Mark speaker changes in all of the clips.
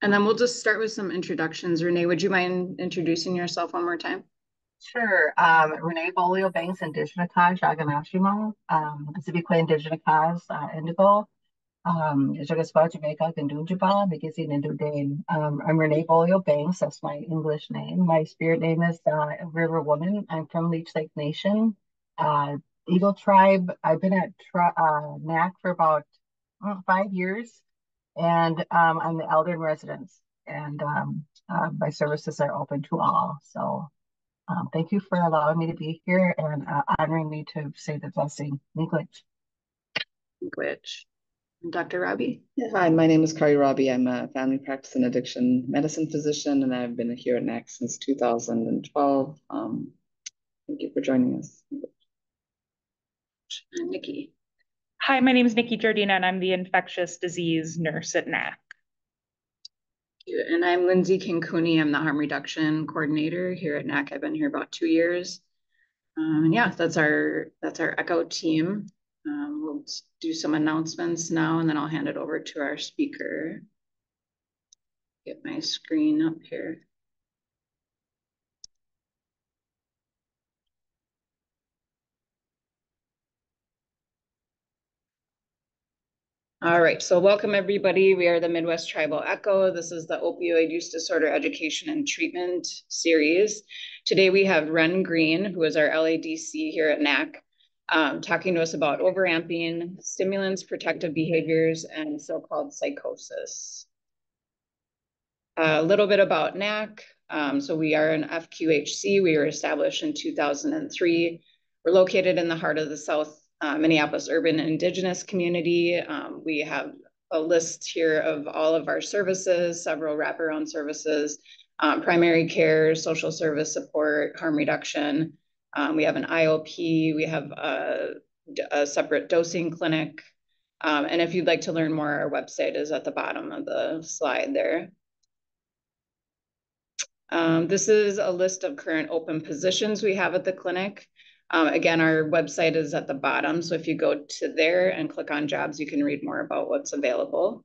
Speaker 1: And then we'll just start with some introductions. Renee, would you mind introducing yourself one more time?
Speaker 2: Sure. Renee Bolio Banks Indigenous Aganashimo, Pacific Indigenous Indigo, Jagaspa Jamaica Gandunjaba, Bigisi Nindudane. I'm Renee Bolio Banks, that's my English name. My spirit name is River Woman. I'm from Leech Lake Nation, uh, Eagle Tribe. I've been at NACC for about 5 years, and I'm the elder in residence, and my services are open to all. So thank you for allowing me to be here and honoring me to say the blessing in English.
Speaker 1: Which Dr. Robbie?
Speaker 3: Yeah, hi, my name is Kari Robbie. I'm a family practice and addiction medicine physician, and I've been here at NACC since 2012. Thank you for joining us.
Speaker 1: And Nikki.
Speaker 4: Hi, my name is Nikki Jardina, and I'm the infectious disease nurse at NACC.
Speaker 1: And I'm Lindsay Cancuni. I'm the harm reduction coordinator here at NACC. I've been here about 2 years. And yeah, that's our ECHO team. We'll do some announcements now, and then I'll hand it over to our speaker. Get my screen up here. All right, so welcome everybody. We are the Midwest Tribal ECHO. This is the Opioid Use Disorder Education and Treatment series. Today we have Wren Green, who is our LADC here at NACC, talking to us about overamping, stimulants, protective behaviors, and so-called psychosis. A little bit about NACC. So we are an FQHC. We were established in 2003. We're located in the heart of the South Minneapolis urban indigenous community. We have a list here of all of our services, several wraparound services, primary care, social service support, harm reduction. We have an IOP. We have a separate dosing clinic. And if you'd like to learn more, our website is at the bottom of the slide there. This is a list of current open positions we have at the clinic. Again, our website is at the bottom, so if you go to there and click on jobs, you can read more about what's available.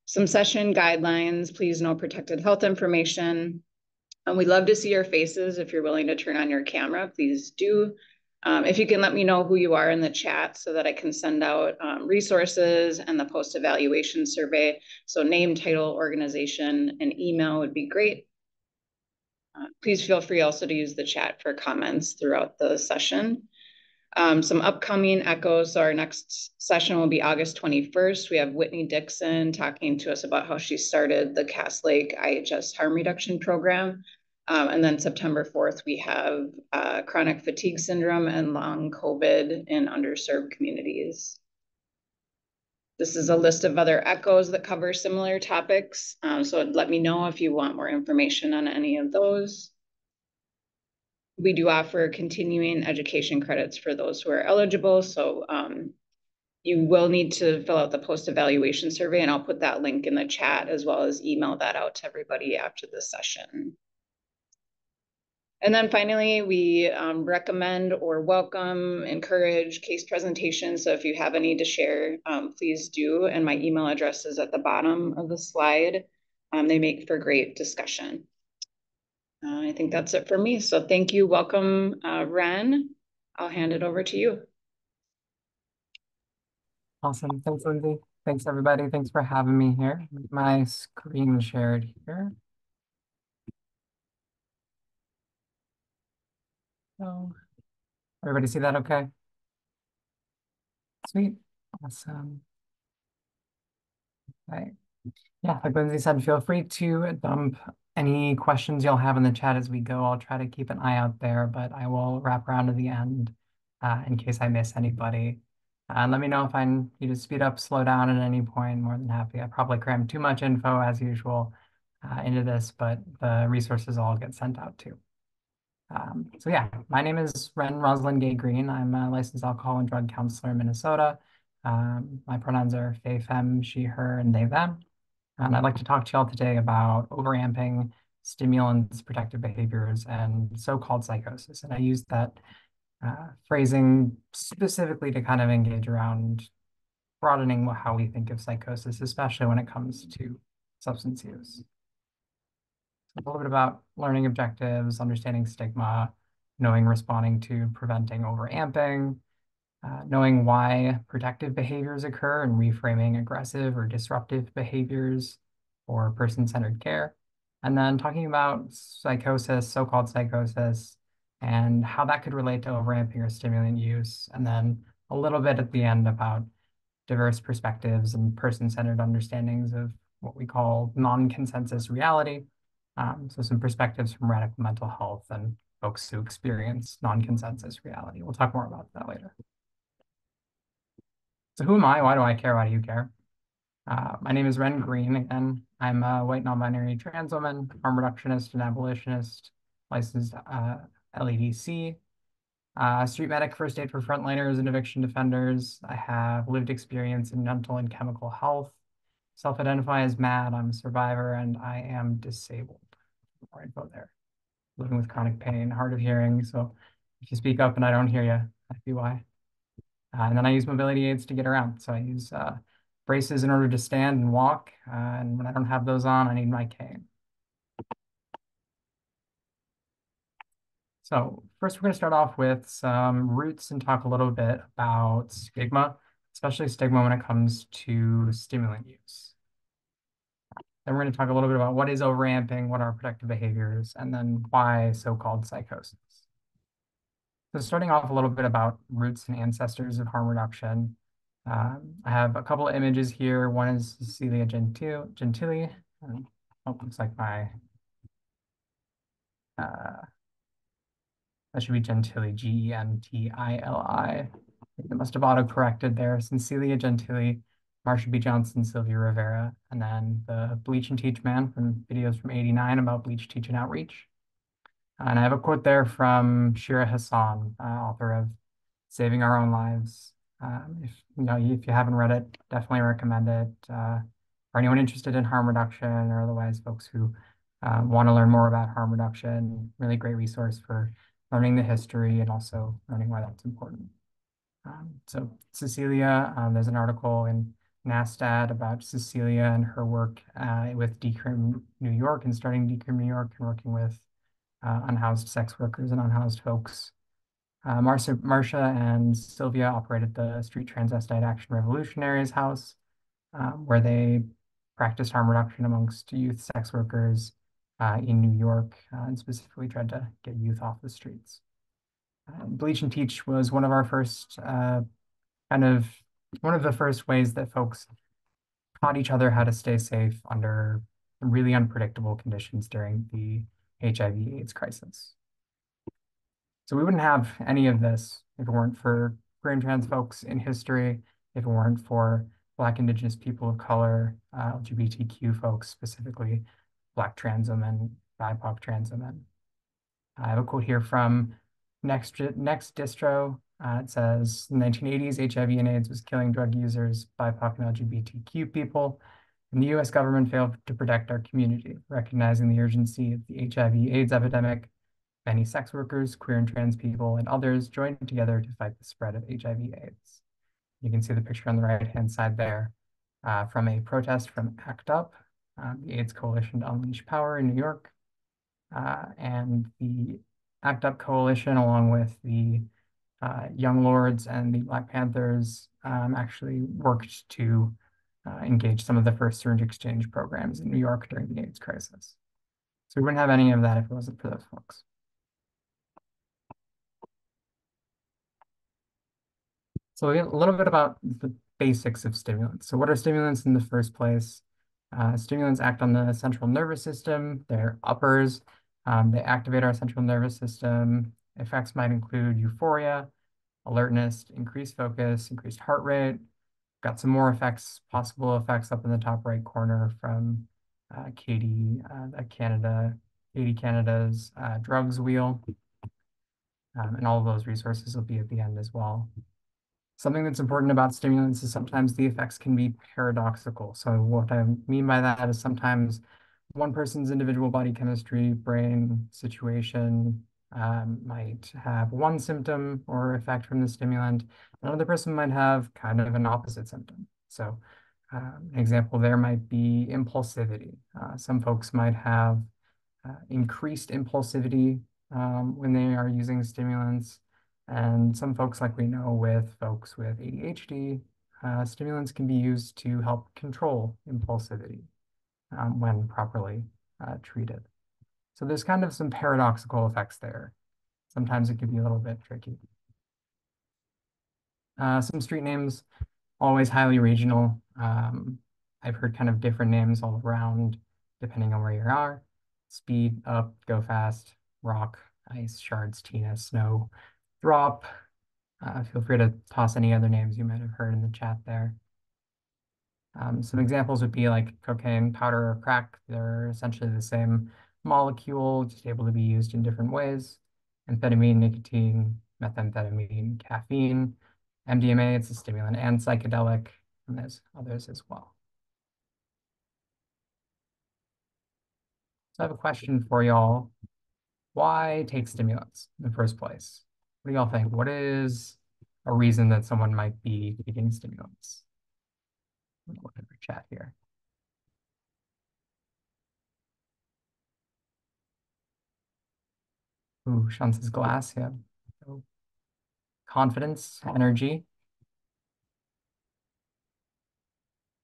Speaker 1: Some session guidelines, please know protected health information. We'd love to see your faces. If you're willing to turn on your camera, please do. If you can let me know who you are in the chat so that I can send out resources and the post-evaluation survey. So name, title, organization, and email would be great. Please feel free also to use the chat for comments throughout the session. Some upcoming echoes. So our next session will be August 21st. We have Whitney Dixon talking to us about how she started the Cass Lake IHS harm reduction program. And then September 4th, we have chronic fatigue syndrome and long COVID in underserved communities. This is a list of other echoes that cover similar topics. So let me know if you want more information on any of those. We do offer continuing education credits for those who are eligible. So you will need to fill out the post-evaluation survey, and I'll put that link in the chat as well as email that out to everybody after the session. And then finally, we recommend or welcome, encourage case presentations. So if you have any to share, please do. And my email address is at the bottom of the slide. They make for great discussion. I think that's it for me. So thank you. Welcome, Wren. I'll hand it over to you.
Speaker 5: Awesome. Thanks, Lindsay. Thanks, everybody. Thanks for having me here. My screen shared here. So, everybody see that okay? Sweet. Awesome. Okay. Yeah, like Lindsay said, feel free to dump any questions you'll have in the chat as we go. I'll try to keep an eye out there, but I will wrap around to the end in case I miss anybody. And let me know if I need to speed up, slow down at any point. More than happy. I probably crammed too much info as usual into this, but the resources all get sent out too. So yeah, my name is Wren Rosalind Gay Green. I'm a licensed alcohol and drug counselor in Minnesota. My pronouns are they, them, she, her, and they, them. And I'd like to talk to y'all today about overamping, stimulants, protective behaviors, and so-called psychosis. And I use that phrasing specifically to kind of engage around broadening how we think of psychosis, especially when it comes to substance use. A little bit about learning objectives, understanding stigma, knowing responding to preventing overamping, knowing why protective behaviors occur and reframing aggressive or disruptive behaviors for person-centered care. And then talking about psychosis, so-called psychosis, and how that could relate to overamping or stimulant use. And then a little bit at the end about diverse perspectives and person-centered understandings of what we call non-consensus reality. So some perspectives from radical mental health and folks who experience non-consensus reality. We'll talk more about that later. So who am I? Why do I care? Why do you care? My name is Wren Green. Again, I'm a white non-binary trans woman, harm reductionist and abolitionist, licensed LADC, street medic, first aid for frontliners and eviction defenders. I have lived experience in mental and chemical health. Self-identify as MAD. I'm a survivor and I am disabled. More info there. Living with chronic pain, hard of hearing. So if you speak up and I don't hear you, that'd be why. And then I use mobility aids to get around. So I use braces in order to stand and walk. And when I don't have those on, I need my cane. So first, we're going to start off with some roots and talk a little bit about stigma, especially stigma when it comes to stimulant use. Then we're going to talk a little bit about what is overamping, what are protective behaviors, and then why so-called psychosis. So starting off a little bit about roots and ancestors of harm reduction. I have a couple of images here. One is Cecilia Gentili. Oh, looks like my, that should be Gentili, Gentili. It must have auto-corrected there. Cecilia Gentili, Marsha B. Johnson, Sylvia Rivera, and then the Bleach and Teach man from videos from '89 about bleach, teach, and outreach. And I have a quote there from Shira Hassan, author of Saving Our Own Lives. If you haven't read it, definitely recommend it. For anyone interested in harm reduction or otherwise folks who want to learn more about harm reduction, really great resource for learning the history and also learning why that's important. So Cecilia, there's an article in NASDAD about Cecilia and her work with Decrim New York and starting Decrim New York and working with unhoused sex workers and unhoused folks. Marsha and Sylvia operated the Street Transvestite Action Revolutionaries House, where they practiced harm reduction amongst youth sex workers in New York and specifically tried to get youth off the streets. Bleach and Teach was one of our first, one of the first ways that folks taught each other how to stay safe under really unpredictable conditions during the HIV/AIDS crisis. So we wouldn't have any of this if it weren't for queer and trans folks in history, if it weren't for Black, Indigenous people of color, LGBTQ folks, specifically Black trans women, BIPOC trans women. I have a quote here from Next Distro. It says, in the 1980s, HIV and AIDS was killing drug users, BIPOC and LGBTQ people, and the US government failed to protect our community. Recognizing the urgency of the HIV/AIDS epidemic, many sex workers, queer and trans people, and others joined together to fight the spread of HIV/AIDS. You can see the picture on the right-hand side there from a protest from ACT UP, the AIDS Coalition to Unleash Power in New York. And the ACT UP Coalition, along with the Young Lords and the Black Panthers, actually worked to engage some of the first syringe exchange programs in New York during the AIDS crisis. So we wouldn't have any of that if it wasn't for those folks. So a little bit about the basics of stimulants. So what are stimulants in the first place? Stimulants act on the central nervous system. They're uppers. They activate our central nervous system. Effects might include euphoria, alertness, increased focus, increased heart rate. Got some more effects, possible effects up in the top right corner from Katie Canada's drugs wheel. And all of those resources will be at the end as well. Something that's important about stimulants is sometimes the effects can be paradoxical. So what I mean by that is sometimes one person's individual body chemistry, brain situation, might have one symptom or effect from the stimulant. Another person might have kind of an opposite symptom. So an example there might be impulsivity. Some folks might have increased impulsivity when they are using stimulants. And some folks, like we know with folks with ADHD, stimulants can be used to help control impulsivity when properly treated. So there's kind of some paradoxical effects there. Sometimes it can be a little bit tricky. Some street names, always highly regional. I've heard kind of different names all around, depending on where you are. Speed, up, go fast, rock, ice, shards, Tina, snow, drop. Feel free to toss any other names you might have heard in the chat there. Some examples would be like cocaine, powder, or crack. They're essentially the same molecule, just able to be used in different ways. Amphetamine, nicotine, methamphetamine, caffeine. MDMA, it's a stimulant and psychedelic, and there's others as well. So I have a question for y'all. Why take stimulants in the first place? What do y'all think? What is a reason that someone might be taking stimulants? Look at our chat here. Ooh, Sean says glass, yeah. So, confidence, energy.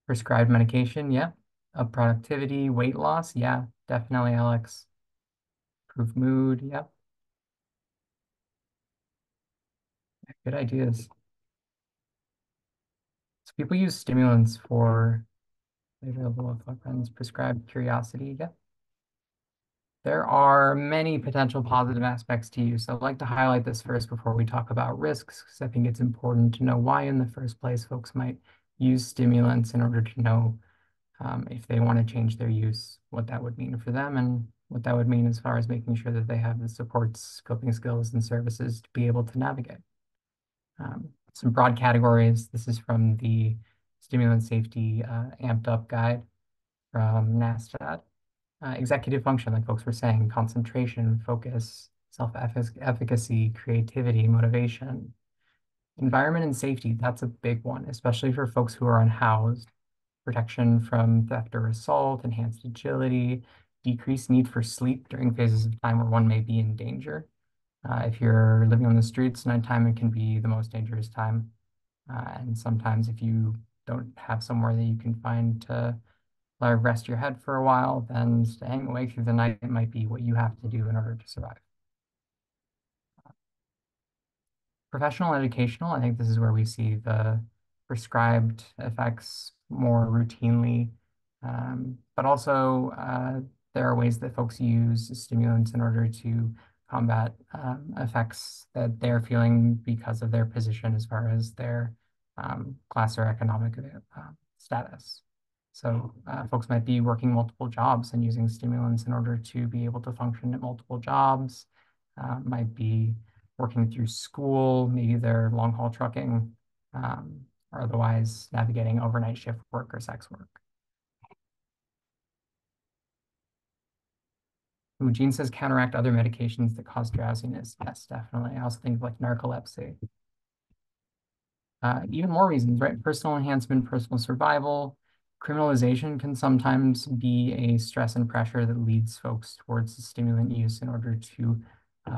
Speaker 5: Prescribed medication, yeah. Productivity, weight loss, yeah, definitely, Alex. Improve mood, yep. Good ideas. So people use stimulants for available with friends, prescribed curiosity, yeah. There are many potential positive aspects to use. I'd like to highlight this first before we talk about risks, because I think it's important to know why in the first place folks might use stimulants in order to know if they want to change their use, what that would mean for them and what that would mean as far as making sure that they have the supports, coping skills, and services to be able to navigate. Some broad categories. This is from the Stimulant Safety Amped Up Guide from NACC. Executive function, like folks were saying, concentration, focus, self-efficacy, creativity, motivation. Environment and safety, that's a big one, especially for folks who are unhoused. Protection from theft or assault, enhanced agility, decreased need for sleep during phases of time where one may be in danger. If you're living on the streets, nighttime, it can be the most dangerous time. And sometimes if you don't have somewhere that you can find to rest your head for a while, then staying awake through the night might be what you have to do in order to survive. Professional and educational, I think this is where we see the prescribed effects more routinely. But also, there are ways that folks use stimulants in order to combat effects that they're feeling because of their position as far as their class or economic status. So folks might be working multiple jobs and using stimulants in order to be able to function at multiple jobs, might be working through school, maybe they're long haul trucking, or otherwise navigating overnight shift work or sex work. Ooh, Jean says counteract other medications that cause drowsiness. Yes, definitely. I also think of like narcolepsy. Even more reasons, right? Personal enhancement, personal survival. Criminalization can sometimes be a stress and pressure that leads folks towards the stimulant use in order to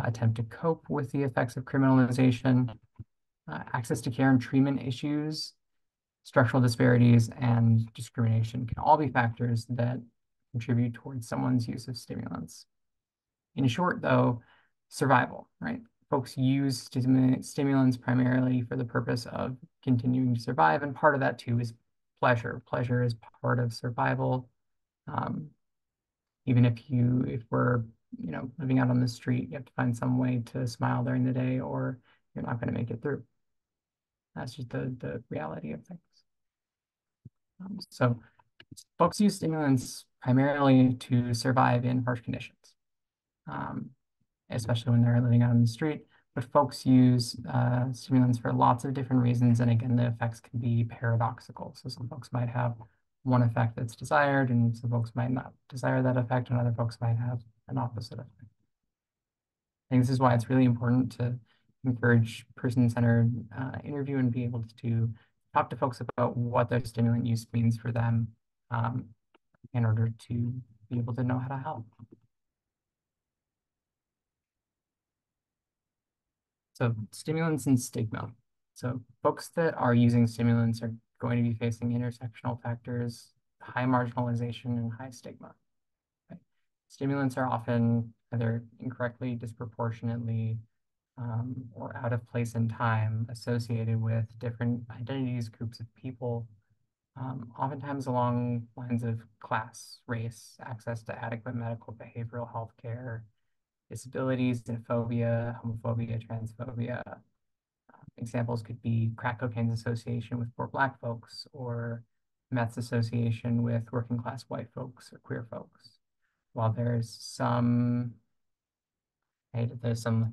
Speaker 5: attempt to cope with the effects of criminalization. Access to care and treatment issues, structural disparities, and discrimination can all be factors that contribute towards someone's use of stimulants. In short, though, survival, right? Folks use stimulants primarily for the purpose of continuing to survive, and part of that too is pleasure. Pleasure is part of survival. Even if we're living out on the street, you have to find some way to smile during the day, or you're not going to make it through. That's just the reality of things. So folks use stimulants primarily to survive in harsh conditions, especially when they're living out on the street. But folks use stimulants for lots of different reasons. And again, the effects can be paradoxical. So some folks might have one effect that's desired, and some folks might not desire that effect, and other folks might have an opposite effect. think this is why it's really important to encourage person-centered interview and be able to talk to folks about what their stimulant use means for them in order to be able to know how to help. So stimulants and stigma. So folks that are using stimulants are going to be facing intersectional factors, high marginalization, and high stigma. Right? Stimulants are often either incorrectly, disproportionately, or out of place in time associated with different identities, groups of people, oftentimes along lines of class, race, access to adequate medical behavioral health care, disabilities, xenophobia, homophobia, transphobia. Examples could be crack cocaine's association with poor Black folks, or meth's association with working class white folks or queer folks. While there's some like,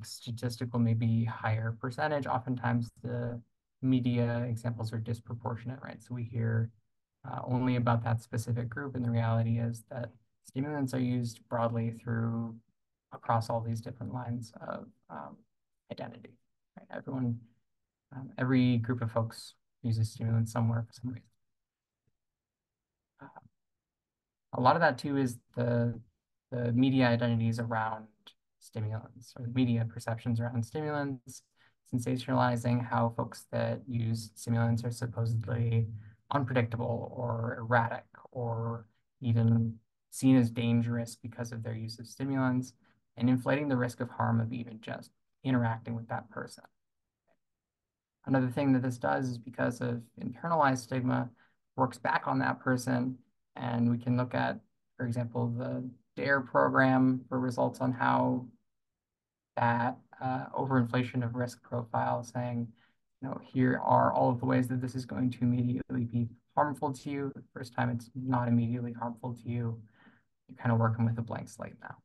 Speaker 5: statistical, maybe higher percentage, oftentimes the media examples are disproportionate, right? So we hear only about that specific group, and the reality is that stimulants are used broadly across all these different lines of identity. Right? Every group of folks uses stimulants somewhere for some reason. A lot of that too is the media identities around stimulants, or the media perceptions around stimulants, sensationalizing how folks that use stimulants are supposedly unpredictable or erratic or even seen as dangerous because of their use of stimulants, and inflating the risk of harm of even just interacting with that person. Another thing that this does is, because of internalized stigma, works back on that person. And we can look at, for example, the DARE program for results on how that overinflation of risk profile, saying, here are all of the ways that this is going to immediately be harmful to you. The first time it's not immediately harmful to you. You're kind of working with a blank slate now.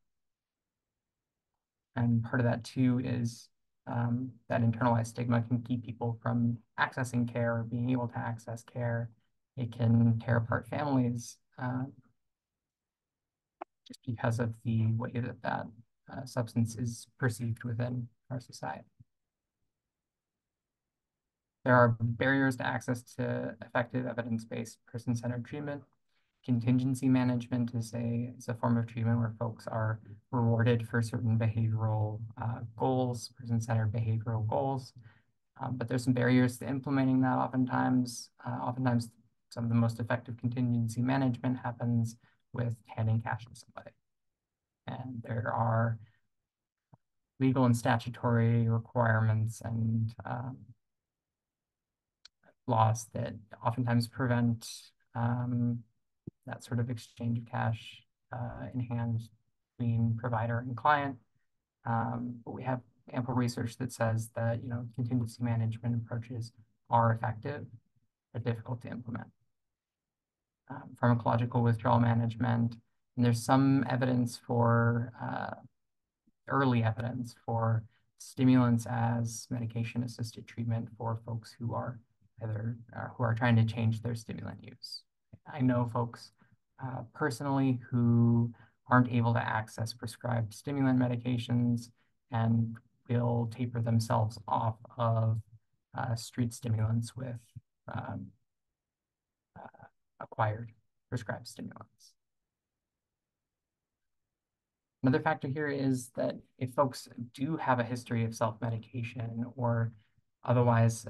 Speaker 5: And part of that too is that internalized stigma can keep people from accessing care or being able to access care. It can tear apart families just because of the way that substance is perceived within our society. There are barriers to access to effective evidence-based person-centered treatment. Contingency management is a form of treatment where folks are rewarded for certain behavioral goals, person-centered behavioral goals. But there's some barriers to implementing that oftentimes. Oftentimes, some of the most effective contingency management happens with handing cash to somebody. And there are legal and statutory requirements and laws that oftentimes prevent that sort of exchange of cash in hand between provider and client. But we have ample research that says that contingency management approaches are effective but difficult to implement. Pharmacological withdrawal management, and there's some evidence for early evidence for stimulants as medication-assisted treatment for folks who are trying to change their stimulant use. I know folks personally who aren't able to access prescribed stimulant medications and will taper themselves off of street stimulants with acquired prescribed stimulants. Another factor here is that if folks do have a history of self-medication or otherwise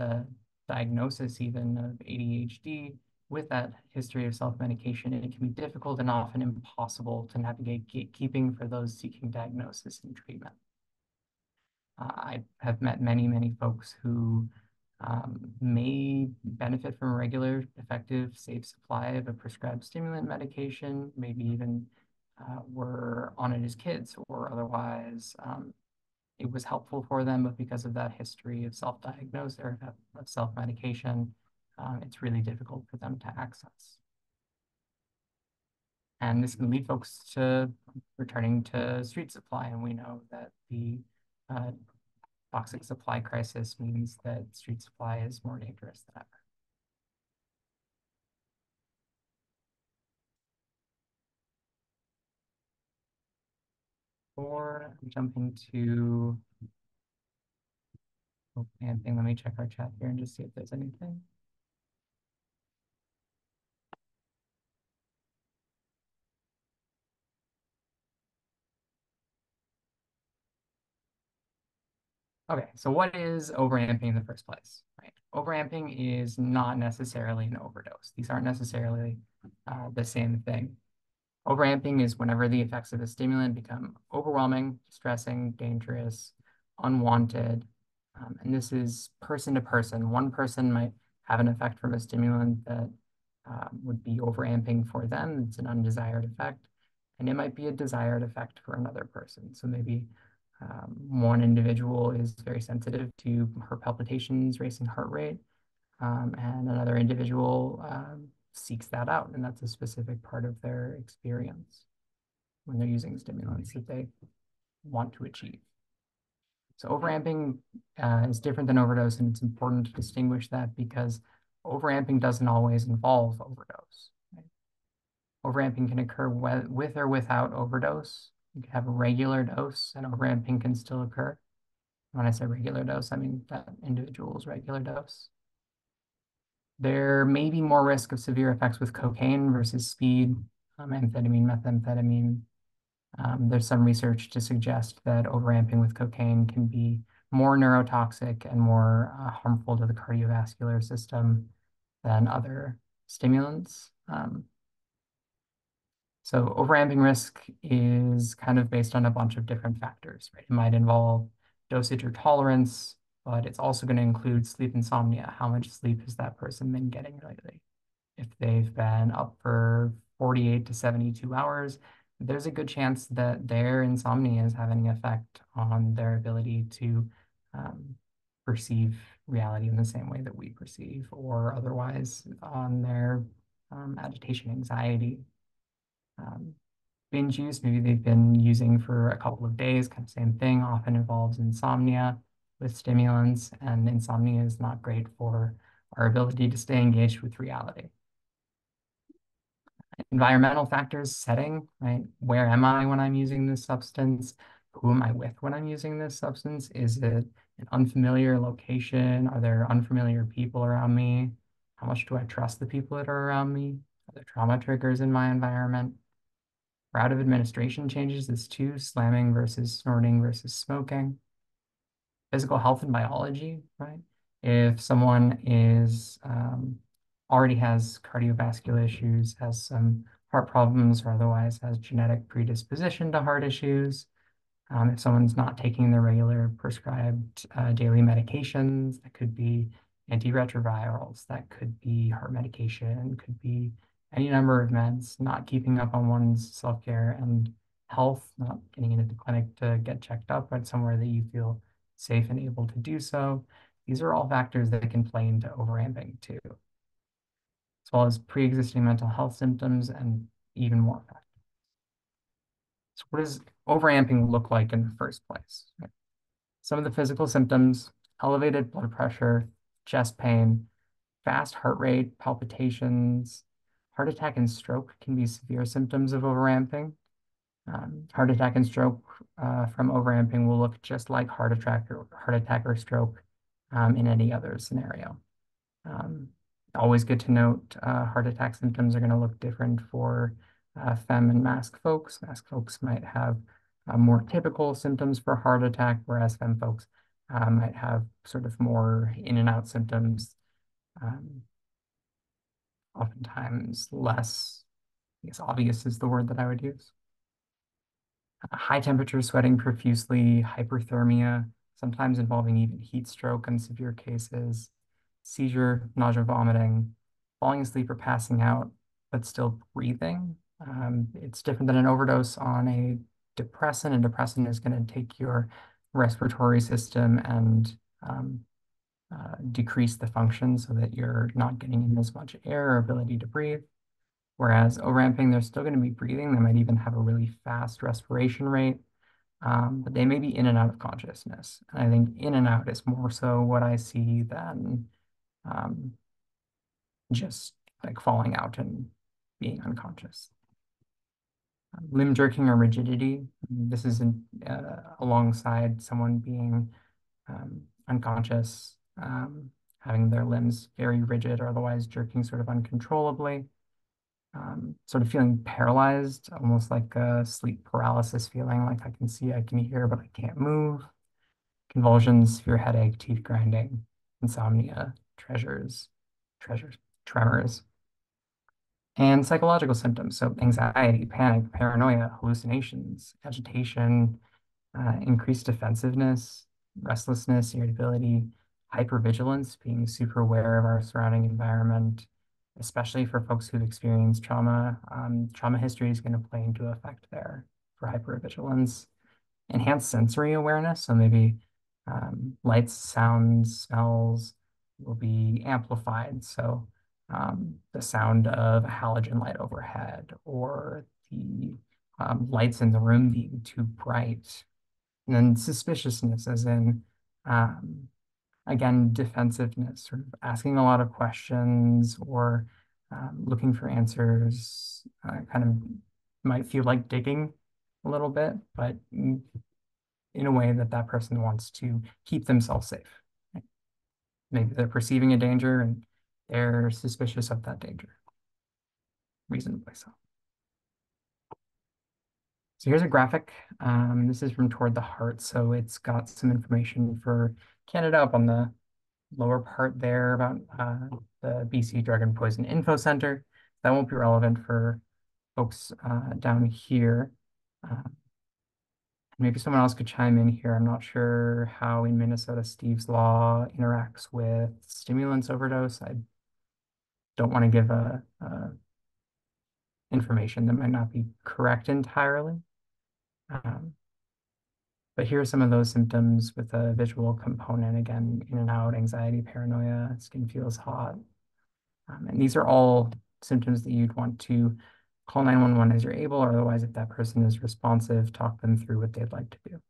Speaker 5: diagnosis even of ADHD, with that history of self-medication, it can be difficult and often impossible to navigate gatekeeping for those seeking diagnosis and treatment. I have met many, many folks who may benefit from a regular, effective, safe supply of a prescribed stimulant medication, maybe even were on it as kids, or otherwise it was helpful for them, but because of that history of self-diagnosis or of self-medication, it's really difficult for them to access. And this can lead folks to returning to street supply, and we know that the toxic supply crisis means that street supply is more dangerous than ever. before jumping to overamping, let me check our chat here and just see if there's anything. Okay, so what is overamping in the first place, right? Overamping is not necessarily an overdose. These aren't necessarily the same thing. Overamping is whenever the effects of a stimulant become overwhelming, distressing, dangerous, unwanted. And this is person to person. One person might have an effect from a stimulant that would be overamping for them. It's an undesired effect. And it might be a desired effect for another person. So maybe one individual is very sensitive to her palpitations, racing heart rate, and another individual seeks that out, and that's a specific part of their experience when they're using stimulants that they want to achieve. So overamping is different than overdose, and it's important to distinguish that because overamping doesn't always involve overdose. Right? Overamping can occur with or without overdose. You can have a regular dose, and overamping can still occur. When I say regular dose, I mean that individual's regular dose. There may be more risk of severe effects with cocaine versus speed, amphetamine, methamphetamine. There's some research to suggest that overamping with cocaine can be more neurotoxic and more harmful to the cardiovascular system than other stimulants. So overamping risk is kind of based on a bunch of different factors, right? It might involve dosage or tolerance, but it's also going to include sleep insomnia. How much sleep has that person been getting lately? If they've been up for 48 to 72 hours, there's a good chance that their insomnia is having an effect on their ability to perceive reality in the same way that we perceive, or otherwise on their agitation, anxiety. Binge use, maybe they've been using for a couple of days, kind of same thing, often involves insomnia with stimulants, and insomnia is not great for our ability to stay engaged with reality. Environmental factors, setting, right? Where am I when I'm using this substance? Who am I with when I'm using this substance? Is it an unfamiliar location? Are there unfamiliar people around me? How much do I trust the people that are around me? Are there trauma triggers in my environment? Route of administration changes this too, slamming versus snorting versus smoking. Physical health and biology, right? If someone is already has cardiovascular issues, has some heart problems, or otherwise has genetic predisposition to heart issues, if someone's not taking their regular prescribed daily medications, that could be antiretrovirals, that could be heart medication, could be any number of meds, not keeping up on one's self-care and health, not getting into the clinic to get checked up, but somewhere that you feel safe and able to do so. These are all factors that can play into overamping too, as well as pre-existing mental health symptoms and even more factors. So what does overamping look like in the first place? Some of the physical symptoms: elevated blood pressure, chest pain, fast heart rate, palpitations. Heart attack and stroke can be severe symptoms of overamping. Heart attack and stroke from overamping will look just like heart attack or stroke in any other scenario. Always good to note, heart attack symptoms are going to look different for femme and masc folks. Masc folks might have more typical symptoms for heart attack, whereas femme folks might have sort of more in and out symptoms. Oftentimes less, I guess obvious is the word that I would use. High temperature, sweating profusely, hyperthermia, sometimes involving even heat stroke in severe cases, seizure, nausea, vomiting, falling asleep or passing out, but still breathing. It's different than an overdose on a depressant. A depressant is going to take your respiratory system and decrease the function so that you're not getting in as much air or ability to breathe. Whereas overamping, they're still going to be breathing. They might even have a really fast respiration rate, but they may be in and out of consciousness. And I think in and out is more so what I see than just like falling out and being unconscious. Limb jerking or rigidity. This is alongside someone being unconscious, having their limbs very rigid or otherwise jerking sort of uncontrollably. Sort of feeling paralyzed, almost like a sleep paralysis feeling, like I can see, I can hear, but I can't move. Convulsions, severe headache, teeth grinding, insomnia, tremors, and psychological symptoms. So anxiety, panic, paranoia, hallucinations, agitation, increased defensiveness, restlessness, irritability, hypervigilance, being super aware of our surrounding environment, especially for folks who've experienced trauma. Trauma history is going to play into effect there for hypervigilance. Enhanced sensory awareness, so maybe lights, sounds, smells will be amplified. So the sound of a halogen light overhead or the lights in the room being too bright. And then suspiciousness, as in, again, defensiveness, sort of asking a lot of questions or looking for answers, kind of might feel like digging a little bit, but in a way that that person wants to keep themselves safe. Right? Maybe they're perceiving a danger and they're suspicious of that danger, reasonably so. So here's a graphic. This is from Toward the Heart. So it's got some information for Canada up on the lower part there about the BC Drug and Poison Info Center. That won't be relevant for folks down here. Maybe someone else could chime in here. I'm not sure how in Minnesota Steve's law interacts with stimulants overdose. I don't want to give information that might not be correct entirely. But here are some of those symptoms with a visual component, again, in and out, anxiety, paranoia, skin feels hot. And these are all symptoms that you'd want to call 911 as you're able, or otherwise, if that person is responsive, talk them through what they'd like to do.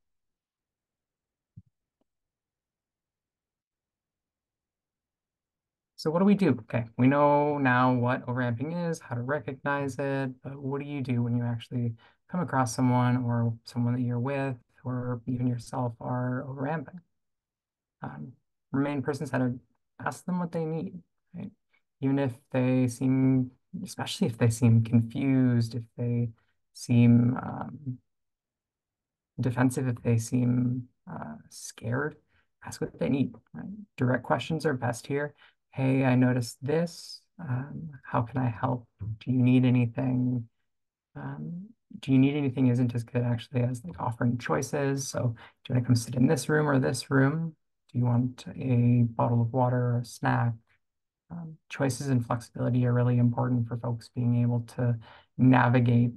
Speaker 5: So what do we do? Okay, we know now what overamping is, how to recognize it, but what do you do when you actually come across someone or someone that you're with or even yourself are overamping? Remain person-centered, ask them what they need, right? Even if they seem, especially if they seem confused, if they seem defensive, if they seem scared, ask what they need, right? Direct questions are best here. Hey, I noticed this. How can I help? Do you need anything? Do you need anything isn't as good actually as like offering choices. So do you want to come sit in this room or this room? Do you want a bottle of water or a snack? Choices and flexibility are really important for folks being able to navigate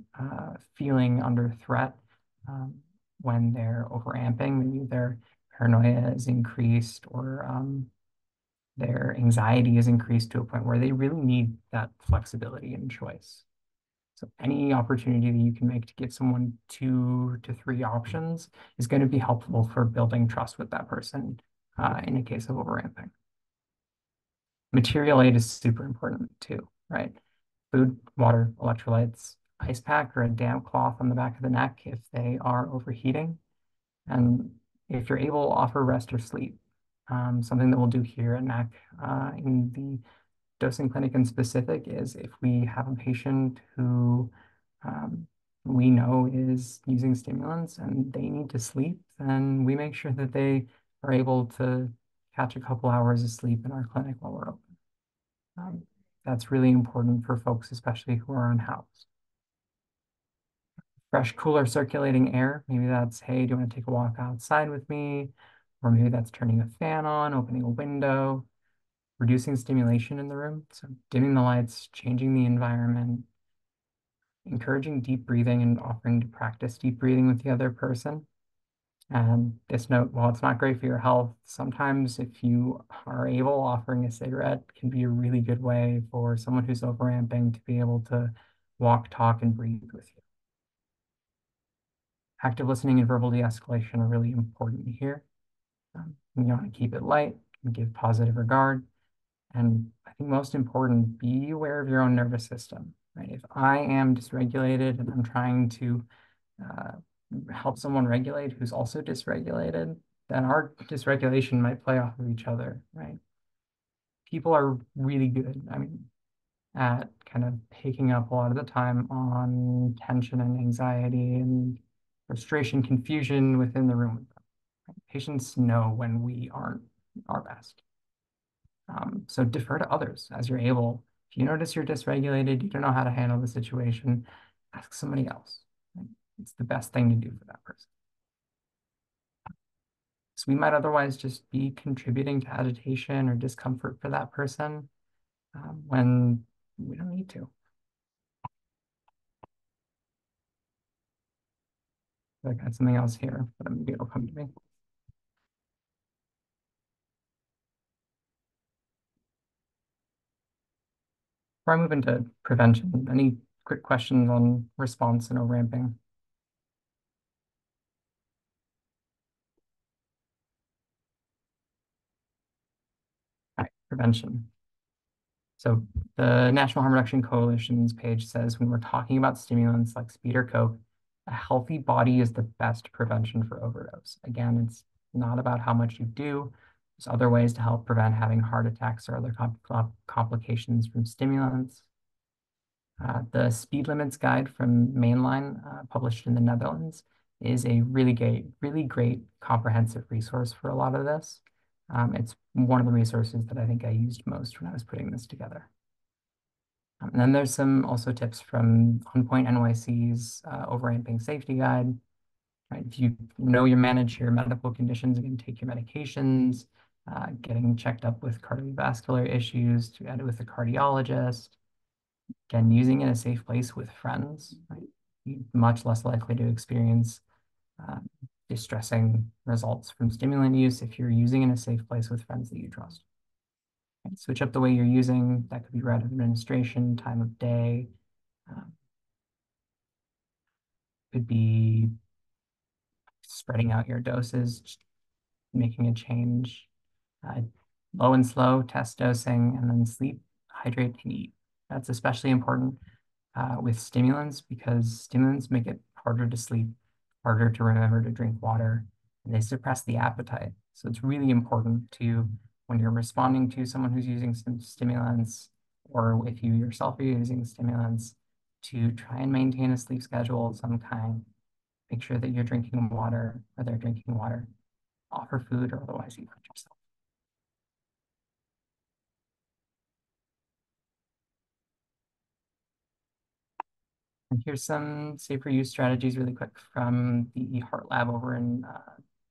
Speaker 5: feeling under threat when they're overamping. Maybe their paranoia is increased or their anxiety is increased to a point where they really need that flexibility and choice. So any opportunity that you can make to give someone 2 to 3 options is going to be helpful for building trust with that person in a case of overamping. Material aid is super important too, right? Food, water, electrolytes, ice pack, or a damp cloth on the back of the neck if they are overheating. And if you're able, offer rest or sleep. Something that we'll do here at NACC in the dosing clinic in specific is if we have a patient who we know is using stimulants and they need to sleep, then we make sure that they are able to catch a couple hours of sleep in our clinic while we're open. That's really important for folks, especially who are unhoused. Fresh, cooler circulating air. Maybe that's, hey, do you want to take a walk outside with me? Or maybe that's turning a fan on, opening a window, reducing stimulation in the room. So dimming the lights, changing the environment, encouraging deep breathing and offering to practice deep breathing with the other person. And this note, while it's not great for your health, sometimes if you are able, offering a cigarette can be a really good way for someone who's overamping to be able to walk, talk, and breathe with you. Active listening and verbal de-escalation are really important here. You want to keep it light and give positive regard. And I think most important, be aware of your own nervous system. right? If I am dysregulated and I'm trying to help someone regulate who's also dysregulated, then our dysregulation might play off of each other, right? People are really good, I mean, at kind of taking up a lot of the time on tension and anxiety and frustration, confusion within the room with them. Right? Patients know when we aren't our best. So defer to others as you're able. If you notice you're dysregulated, you don't know how to handle the situation, ask somebody else. Right? It's the best thing to do for that person. So we might otherwise just be contributing to agitation or discomfort for that person when we don't need to. I got something else here, but maybe it'll come to me. Before I move into prevention, any quick questions on response and overamping? All right, prevention. So the National Harm Reduction Coalition's page says when we're talking about stimulants like speed or coke, a healthy body is the best prevention for overdose. Again, it's not about how much you do. There's other ways to help prevent having heart attacks or other complications from stimulants. The speed limits guide from Mainline, published in the Netherlands, is a really great comprehensive resource for a lot of this. It's one of the resources that I think I used most when I was putting this together. And then there's some also tips from On Point NYC's overamping safety guide. Right? If you know you manage your medical conditions, you can take your medications, getting checked up with cardiovascular issues, to add it with a cardiologist. Again, using it in a safe place with friends, right? You're much less likely to experience distressing results from stimulant use if you're using in a safe place with friends that you trust. Right? Switch up the way you're using. That could be route of administration, time of day. Could be spreading out your doses, just making a change. Low and slow, test dosing, and then sleep, hydrate, and eat. That's especially important with stimulants because stimulants make it harder to sleep, harder to remember to drink water, and they suppress the appetite. So it's really important to, when you're responding to someone who's using some stimulants, or if you yourself are using stimulants, to try and maintain a sleep schedule of some kind. Make sure that you're drinking water, or they're drinking water. Offer food, or otherwise eat for yourself. And here's some safer use strategies really quick from the Heart Lab over in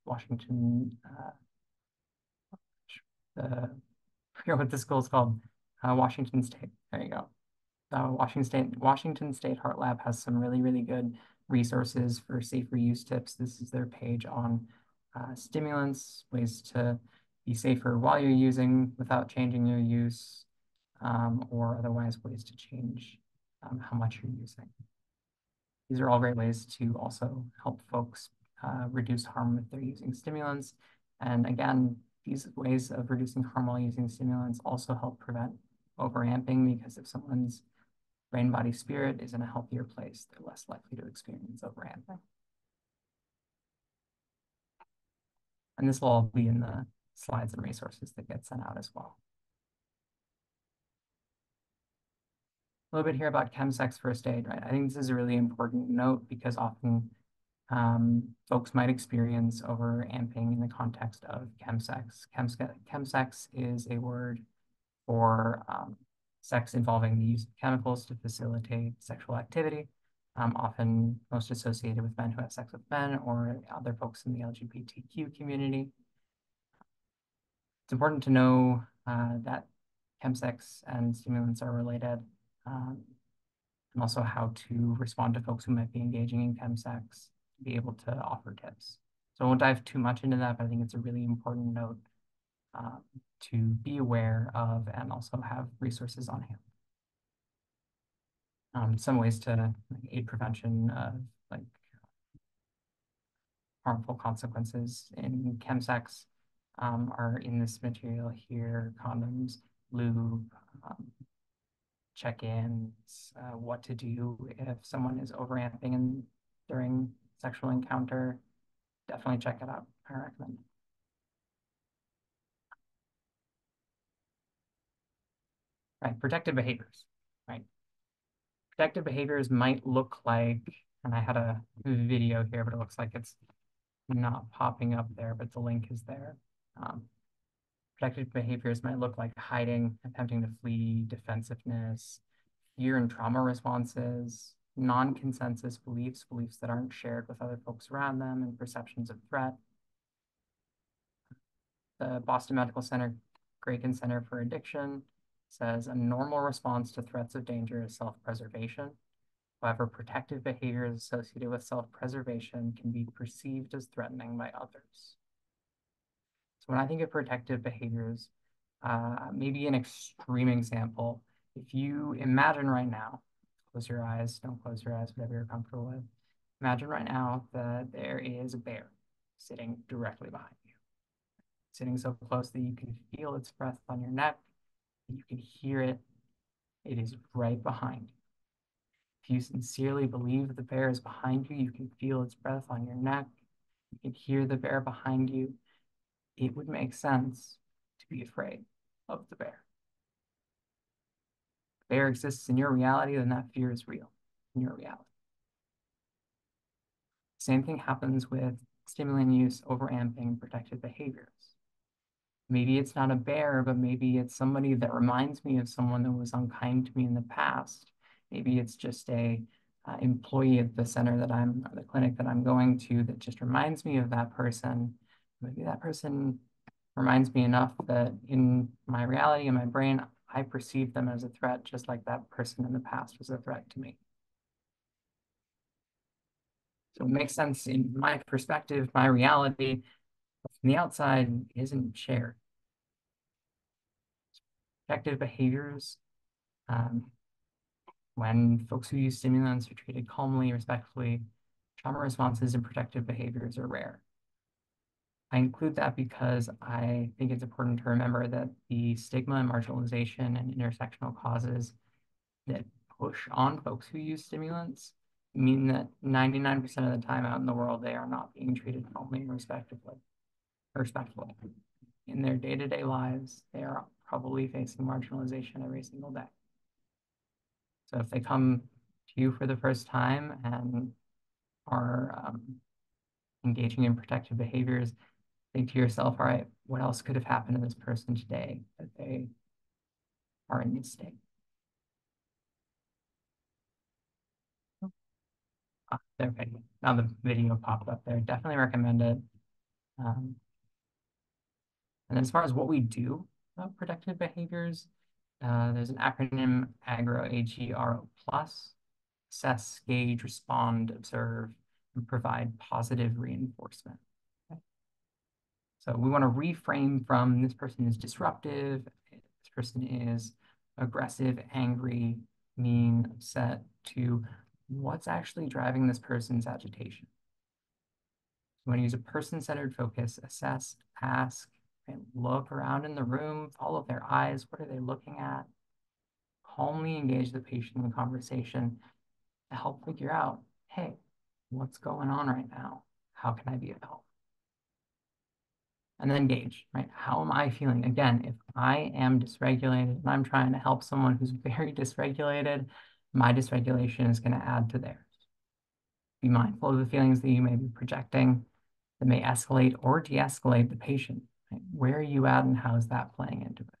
Speaker 5: Washington. I forget what the school is called. Washington State. There you go. Washington State Heart Lab has some really good resources for safer use tips. This is their page on stimulants, ways to be safer while you're using without changing your use, or otherwise ways to change how much you're using. These are all great ways to also help folks reduce harm if they're using stimulants. And again, these ways of reducing harm while using stimulants also help prevent overamping, because if someone's brain, body, spirit is in a healthier place, they're less likely to experience overamping. And this will all be in the slides and resources that get sent out as well. A little bit here about chemsex first aid, right? I think this is a really important note because often folks might experience overamping in the context of chemsex. Chemsex is a word for sex involving the use of chemicals to facilitate sexual activity, often most associated with men who have sex with men or other folks in the LGBTQ community. It's important to know that chemsex and stimulants are related, and also how to respond to folks who might be engaging in chemsex, to be able to offer tips. So I won't dive too much into that, but I think it's a really important note to be aware of and also have resources on hand. Some ways to aid prevention of harmful consequences in chemsex are in this material here: condoms, lube, check-ins, what to do if someone is overamping during sexual encounter. Definitely check it out. I recommend it. Right, protective behaviors, right? Protective behaviors might look like, and I had a video here, but it looks like it's not popping up there, but the link is there. Protective behaviors might look like hiding, attempting to flee, defensiveness, fear and trauma responses, non-consensus beliefs, beliefs that aren't shared with other folks around them, and perceptions of threat. The Boston Medical Center Graken Center for Addiction says a normal response to threats of danger is self-preservation. However, protective behaviors associated with self-preservation can be perceived as threatening by others. So when I think of protective behaviors, maybe an extreme example, if you imagine right now, close your eyes, don't close your eyes, whatever you're comfortable with. Imagine right now that there is a bear sitting directly behind you, sitting so close that you can feel its breath on your neck, that you can hear it. It is right behind you. If you sincerely believe the bear is behind you, you can feel its breath on your neck, you can hear the bear behind you. It would make sense to be afraid of the bear. If the bear exists in your reality, then that fear is real in your reality. Same thing happens with stimulant use, overamping, protective behaviors. Maybe it's not a bear, but maybe it's somebody that reminds me of someone that was unkind to me in the past. Maybe it's just a employee at the center that or the clinic that I'm going to that just reminds me of that person. Maybe that person reminds me enough that in my reality, in my brain, I perceive them as a threat, just like that person in the past was a threat to me. So it makes sense in my perspective, my reality, but from the outside isn't shared. Protective behaviors, when folks who use stimulants are treated calmly, respectfully, trauma responses and protective behaviors are rare. I include that because I think it's important to remember that the stigma and marginalization and intersectional causes that push on folks who use stimulants mean that 99% of the time out in the world, they are not being treated calmly and respectfully. In their day-to-day lives, they are probably facing marginalization every single day. So if they come to you for the first time and are engaging in protective behaviors, think to yourself, all right, what else could have happened to this person today that they are in this state? Okay, now the video popped up there. Definitely recommend it. And then as far as what we do about protective behaviors, there's an acronym AGRO, AGRO plus, assess, gauge, respond, observe, and provide positive reinforcement. Okay. So we want to reframe from this person is disruptive, this person is aggressive, angry, mean, upset, to what's actually driving this person's agitation. We want to use a person-centered focus, assess, ask, and look around in the room, follow their eyes. What are they looking at? Calmly engage the patient in conversation to help figure out, hey, what's going on right now? How can I be of help? And then engage, right? How am I feeling? Again, if I am dysregulated and I'm trying to help someone who's very dysregulated, my dysregulation is going to add to theirs. Be mindful of the feelings that you may be projecting that may escalate or de-escalate the patient. Right? Where are you at and how is that playing into it?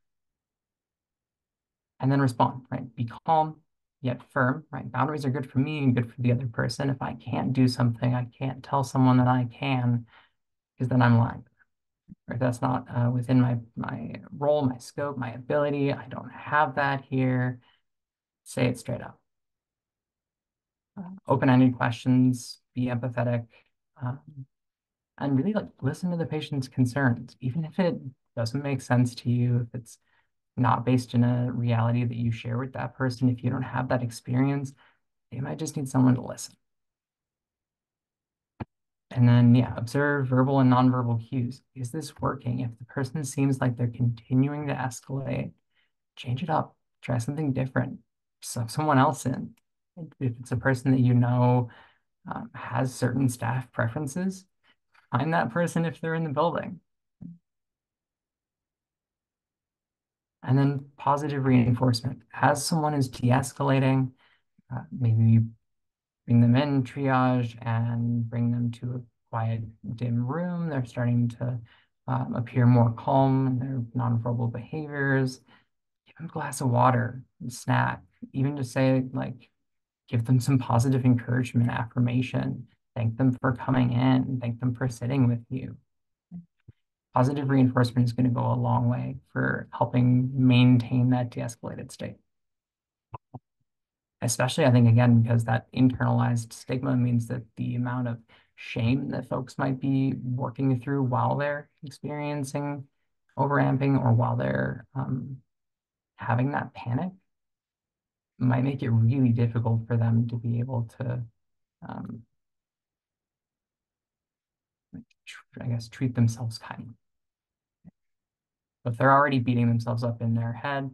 Speaker 5: And then respond, right? Be calm, yet firm, right? Boundaries are good for me and good for the other person. If I can't do something, I can't tell someone that I can, because then I'm lying. Or if that's not within my role, my scope, my ability, I don't have that here, say it straight up. Open-ended questions, be empathetic, and really listen to the patient's concerns, even if it doesn't make sense to you, if it's not based in a reality that you share with that person. If you don't have that experience, they might just need someone to listen. And then, yeah, observe verbal and nonverbal cues. Is this working? If the person seems like they're continuing to escalate, change it up, try something different. someone else in. If it's a person that you know has certain staff preferences, find that person if they're in the building. And then positive reinforcement. As someone is de-escalating, maybe you bring them in, triage, and bring them to a quiet, dim room. They're starting to appear more calm in their nonverbal behaviors. Give them a glass of water, a snack, even just say, like, give them some positive encouragement, affirmation. Thank them for coming in. Thank them for sitting with you. Positive reinforcement is going to go a long way for helping maintain that de-escalated state. Especially, I think, again, because that internalized stigma means that the amount of shame that folks might be working through while they're experiencing overamping or while they're having that panic might make it really difficult for them to be able to, I guess, treat themselves kindly. If they're already beating themselves up in their head,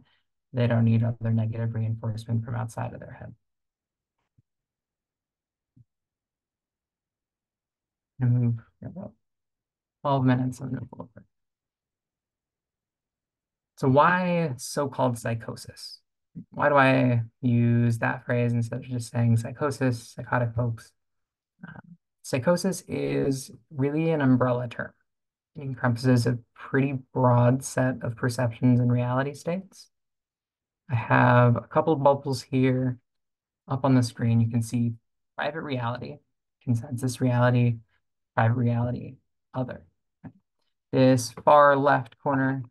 Speaker 5: they don't need other negative reinforcement from outside of their head. I'm gonna move about 12 minutes. I'm gonna move over. So why so-called psychosis? Why do I use that phrase instead of just saying psychosis, psychotic folks? Psychosis is really an umbrella term. It encompasses a pretty broad set of perceptions and reality states. I have a couple of bubbles here up on the screen. You can see private reality, consensus reality, private reality, other. This far left corner,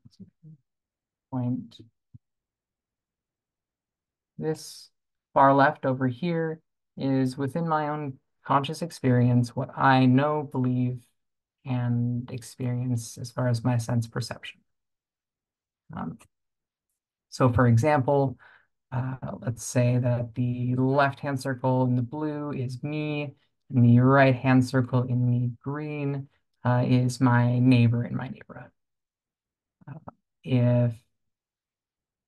Speaker 5: point. This far left over here is within my own conscious experience, what I know, believe, and experience as far as my sense perception. So for example, let's say that the left-hand circle in the blue is me, and the right-hand circle in the green is my neighbor in my neighborhood. If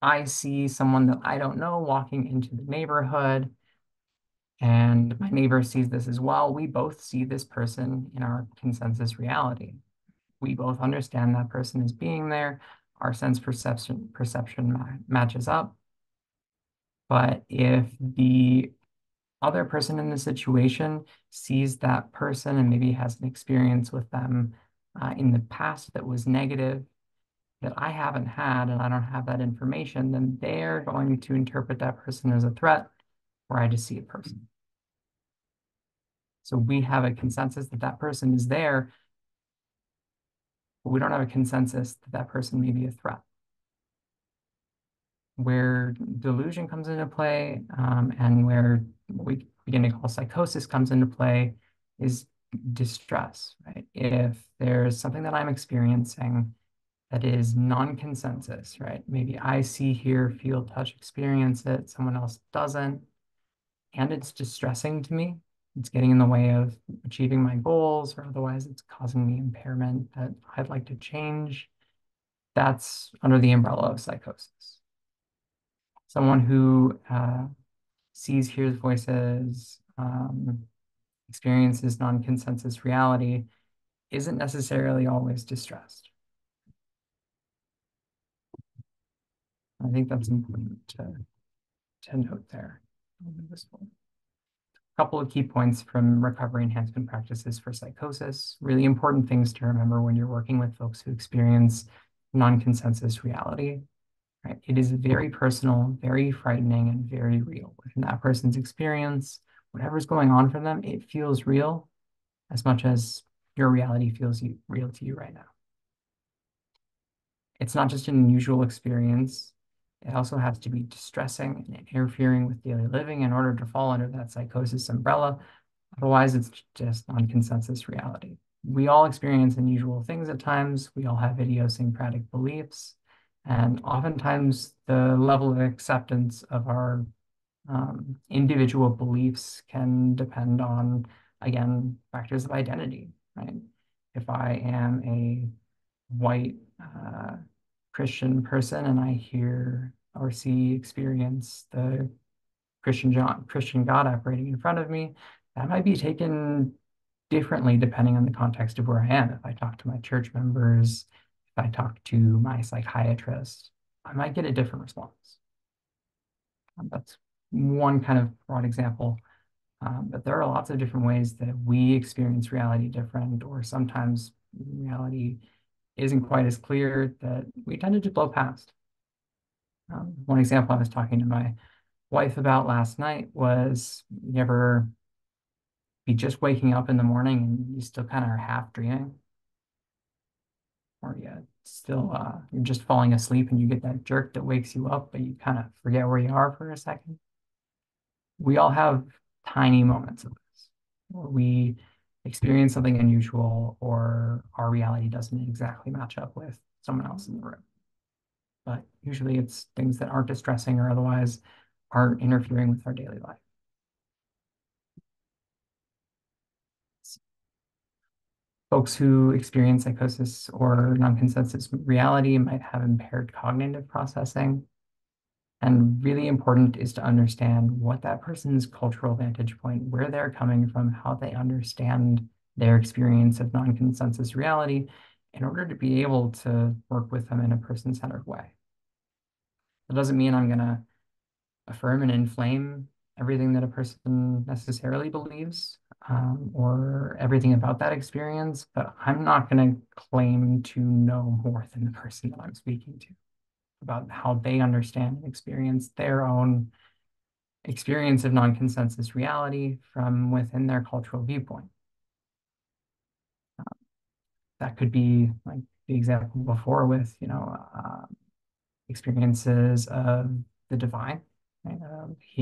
Speaker 5: I see someone that I don't know walking into the neighborhood, and my neighbor sees this as well, we both see this person in our consensus reality. We both understand that person is being there. Our sense perception matches up. But if the other person in the situation sees that person and maybe has an experience with them in the past that was negative, that I haven't had, and I don't have that information, then they're going to interpret that person as a threat, where I just see a person. So we have a consensus that that person is there, but we don't have a consensus that that person may be a threat. Where delusion comes into play and where what we begin to call psychosis comes into play is distress, right? If there's something that I'm experiencing that is non-consensus, right? Maybe I see, hear, feel, touch, experience it, someone else doesn't, and it's distressing to me. It's getting in the way of achieving my goals, or otherwise it's causing me impairment that I'd like to change. That's under the umbrella of psychosis. Someone who sees, hears voices, experiences non-consensus reality isn't necessarily always distressed. I think that's important to note there. A couple of key points from recovery enhancement practices for psychosis. Really important things to remember when you're working with folks who experience non-consensus reality. Right? It is very personal, very frightening, and very real. Within that person's experience, whatever's going on for them, it feels real as much as your reality feels real to you right now. It's not just an unusual experience. It also has to be distressing and interfering with daily living in order to fall under that psychosis umbrella. Otherwise, it's just non-consensus reality. We all experience unusual things at times. We all have idiosyncratic beliefs. And oftentimes, the level of acceptance of our individual beliefs can depend on, again, factors of identity, right? If I am a white Christian person and I hear or see, experience the Christian God operating in front of me, that might be taken differently depending on the context of where I am. If I talk to my church members, if I talk to my psychiatrist, I might get a different response. That's one kind of broad example. But there are lots of different ways that we experience reality different, or sometimes reality isn't quite as clear that we tend to just blow past. One example I was talking to my wife about last night was, you ever be just waking up in the morning and you still kind of are half dreaming? Or you're just falling asleep and you get that jerk that wakes you up, but you kind of forget where you are for a second. We all have tiny moments of this, where we experience something unusual or our reality doesn't exactly match up with someone else in the room. But usually it's things that aren't distressing or otherwise aren't interfering with our daily life. Folks who experience psychosis or non-consensus reality might have impaired cognitive processing. And really important is to understand what that person's cultural vantage point, where they're coming from, how they understand their experience of non-consensus reality in order to be able to work with them in a person-centered way. That doesn't mean I'm going to affirm and inflame everything that a person necessarily believes or everything about that experience, but I'm not going to claim to know more than the person that I'm speaking to about how they understand and experience their own experience of non-consensus reality from within their cultural viewpoint. That could be like the example before with, experiences of the divine, right?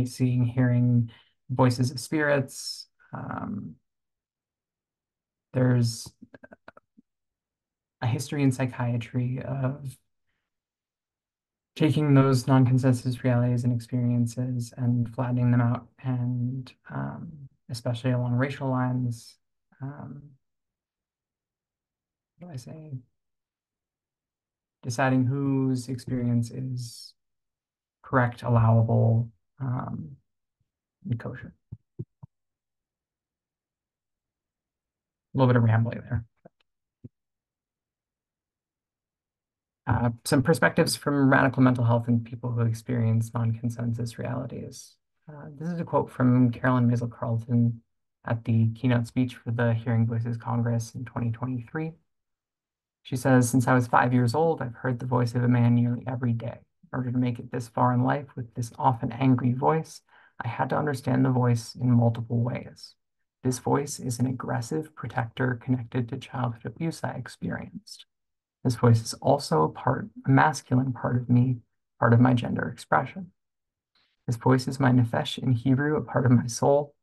Speaker 5: Seeing, hearing voices of spirits. There's a history in psychiatry of taking those non-consensus realities and experiences and flattening them out, and especially along racial lines, what do I say? Deciding whose experience is correct, allowable, and kosher. A little bit of rambling there. Some perspectives from radical mental health and people who experience non-consensus realities. This is a quote from Carolyn Maisel Carlton at the keynote speech for the Hearing Voices Congress in 2023. She says, "Since I was 5 years old, I've heard the voice of a man nearly every day. In order to make it this far in life with this often angry voice, I had to understand the voice in multiple ways. This voice is an aggressive protector connected to childhood abuse I experienced. This voice is also a masculine part of me, part of my gender expression. This voice is my nefesh in Hebrew, a part of my soul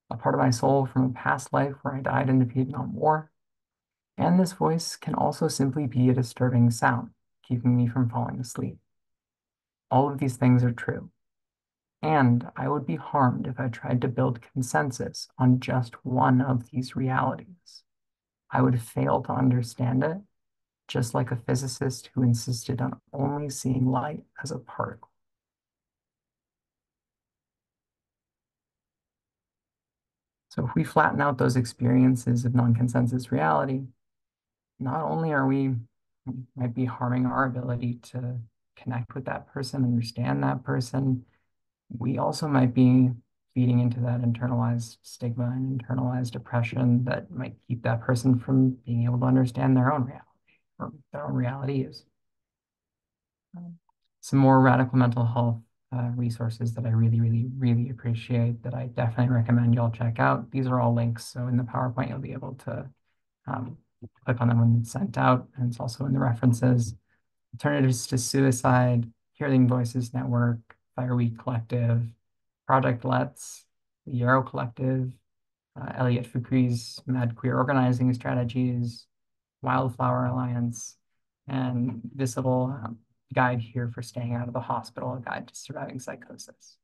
Speaker 5: from a past life where I died in the Vietnam War. And this voice can also simply be a disturbing sound, keeping me from falling asleep. All of these things are true. And I would be harmed if I tried to build consensus on just one of these realities. I would fail to understand it, just like a physicist who insisted on only seeing light as a particle." So if we flatten out those experiences of non-consensus reality, not only might be harming our ability to connect with that person, understand that person, we also might be feeding into that internalized stigma and internalized oppression that might keep that person from being able to understand their own reality or their own reality is. Some more radical mental health resources that I really, really, really appreciate that I definitely recommend y'all check out. These are all links. So in the PowerPoint, you'll be able to click on them when it's sent out. And it's also in the references. Alternatives to Suicide, Hearing Voices Network, Fireweek Collective, Project Let's, the Yarrow Collective, Elliot Fukri's Mad Queer Organizing Strategies, Wildflower Alliance, and this little guide here for staying out of the hospital, a guide to surviving psychosis.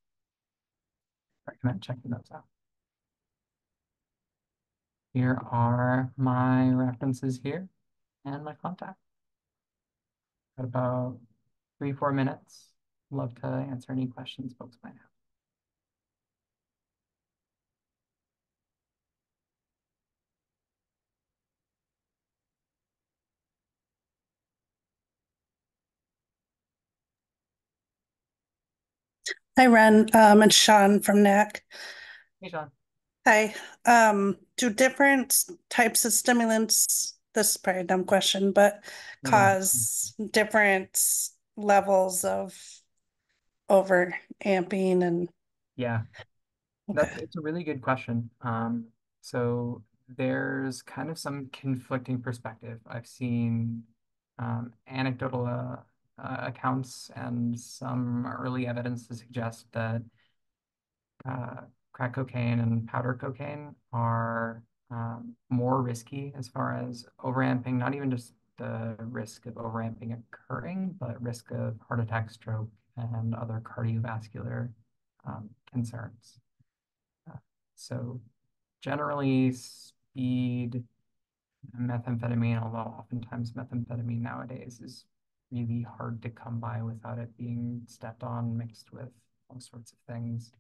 Speaker 5: I recommend checking those out. Here are my references here and my contact. Got about 3-4 minutes. Love to answer any questions folks might have.
Speaker 6: Hi, Wren. It's Sean from NACC.
Speaker 5: Hey, Sean.
Speaker 6: Hi. Do different types of stimulants, this is probably a dumb question, but cause different levels of overamping and
Speaker 5: Yeah,
Speaker 6: okay.
Speaker 5: it's a really good question. So there's kind of some conflicting perspective. I've seen anecdotal accounts and some early evidence to suggest that crack cocaine and powder cocaine are more risky as far as overamping, not even just the risk of overamping occurring, but risk of heart attack, stroke, and other cardiovascular concerns. So generally speed methamphetamine, although oftentimes methamphetamine nowadays is really hard to come by without it being stepped on, mixed with all sorts of things.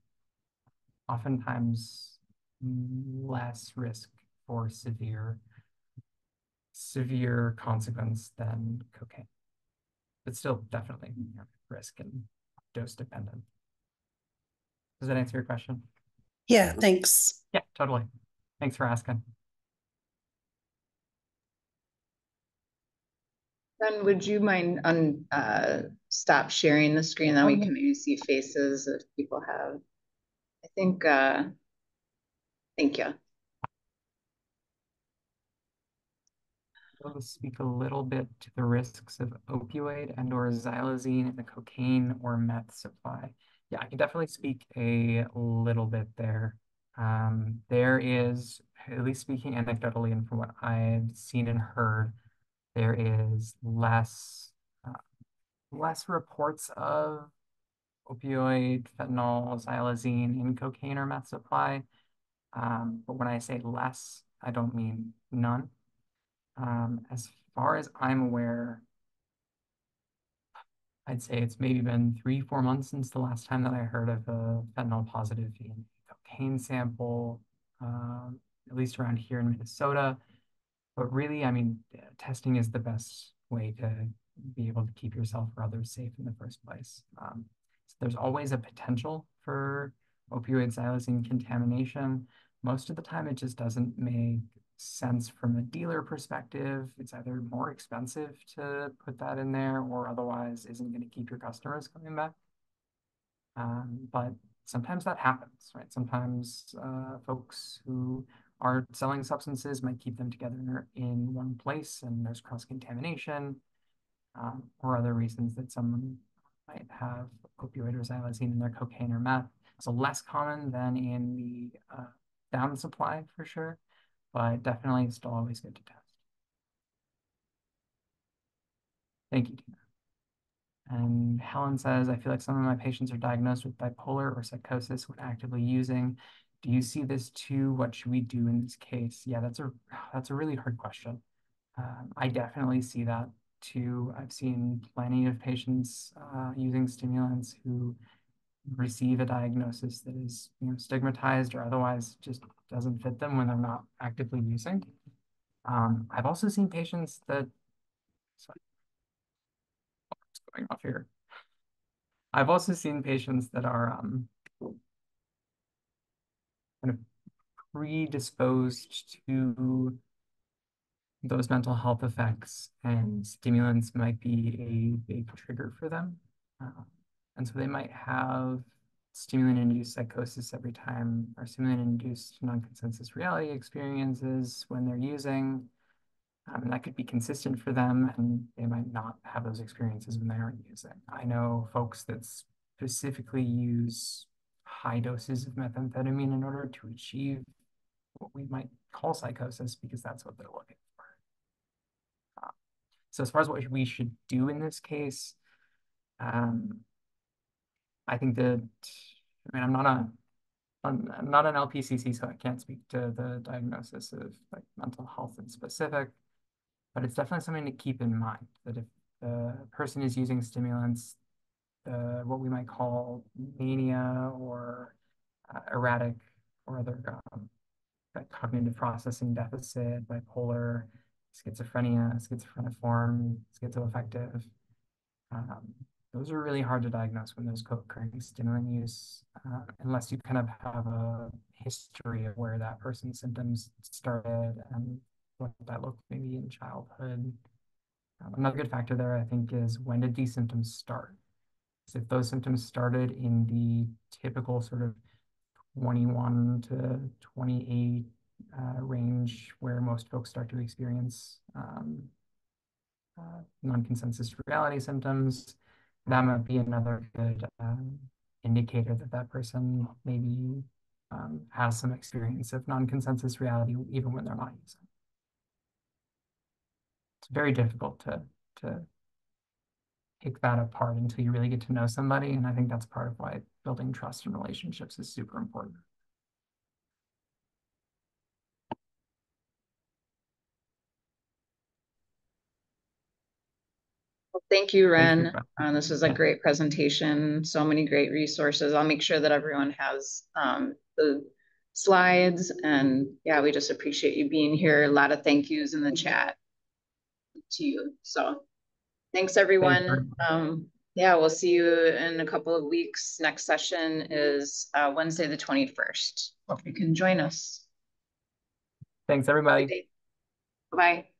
Speaker 5: Oftentimes less risk for severe consequence than cocaine, but still definitely risk and dose dependent. Does that answer your question?
Speaker 6: Yeah, thanks.
Speaker 5: Yeah, totally. Thanks for asking.
Speaker 1: Then would you mind stop sharing the screen? That we can maybe see faces if people have. I think, thank you.
Speaker 5: I'll speak a little bit to the risks of opioid and or xylazine in the cocaine or meth supply. Yeah, I can definitely speak a little bit there. There is, at least speaking anecdotally and from what I've seen and heard, there is less reports of opioid, fentanyl, xylazine in cocaine or meth supply. But when I say less, I don't mean none. As far as I'm aware, I'd say it's maybe been 3-4 months since the last time that I heard of a fentanyl positive in cocaine sample, at least around here in Minnesota. But really, I mean, testing is the best way to be able to keep yourself or others safe in the first place. So there's always a potential for opioid xylazine contamination. Most of the time, it just doesn't make sense from a dealer perspective. It's either more expensive to put that in there or otherwise isn't going to keep your customers coming back. But sometimes that happens, right? Sometimes folks who are selling substances might keep them together in one place and there's cross-contamination or other reasons that someone might have opioid or xylazine in their cocaine or meth. So less common than in the down supply for sure, but definitely still always good to test. Thank you, Tina. And Helen says, I feel like some of my patients are diagnosed with bipolar or psychosis when actively using. Do you see this too? What should we do in this case? Yeah, that's a really hard question. I definitely see that too. I've seen plenty of patients using stimulants who receive a diagnosis that is, stigmatized or otherwise just doesn't fit them when they're not actively using. I've also seen patients that, sorry, what's going off here? I've also seen patients that are kind of predisposed to those mental health effects, and stimulants might be a big trigger for them. And so they might have stimulant-induced psychosis every time, or stimulant-induced non-consensus reality experiences when they're using. And that could be consistent for them, and they might not have those experiences when they aren't using. I know folks that specifically use high doses of methamphetamine in order to achieve what we might call psychosis because that's what they're looking for. So as far as what we should do in this case, I think that, I mean, I'm not an LPCC, so I can't speak to the diagnosis of like mental health in specific, but it's definitely something to keep in mind that if the person is using stimulants, what we might call mania or erratic or other like cognitive processing deficit, bipolar, schizophrenia, schizophreniform, schizoaffective, those are really hard to diagnose when there's co-occurring stimulant use, unless you kind of have a history of where that person's symptoms started and what that looked maybe in childhood. Another good factor there, I think, is when did these symptoms start? So if those symptoms started in the typical sort of 21 to 28 range where most folks start to experience non-consensus reality symptoms, that might be another good indicator that that person maybe has some experience of non-consensus reality even when they're not using. It's very difficult to pick that apart until you really get to know somebody, and I think that's part of why building trust and relationships is super important.
Speaker 1: Well, thank you, Wren. This was a great presentation. So many great resources. I'll make sure that everyone has the slides. And yeah, we just appreciate you being here. A lot of thank yous in the chat to you. So thanks, everyone. Yeah, we'll see you in a couple of weeks. Next session is Wednesday, the 21st. Hope you can join us.
Speaker 5: Thanks, everybody.
Speaker 1: Bye-bye.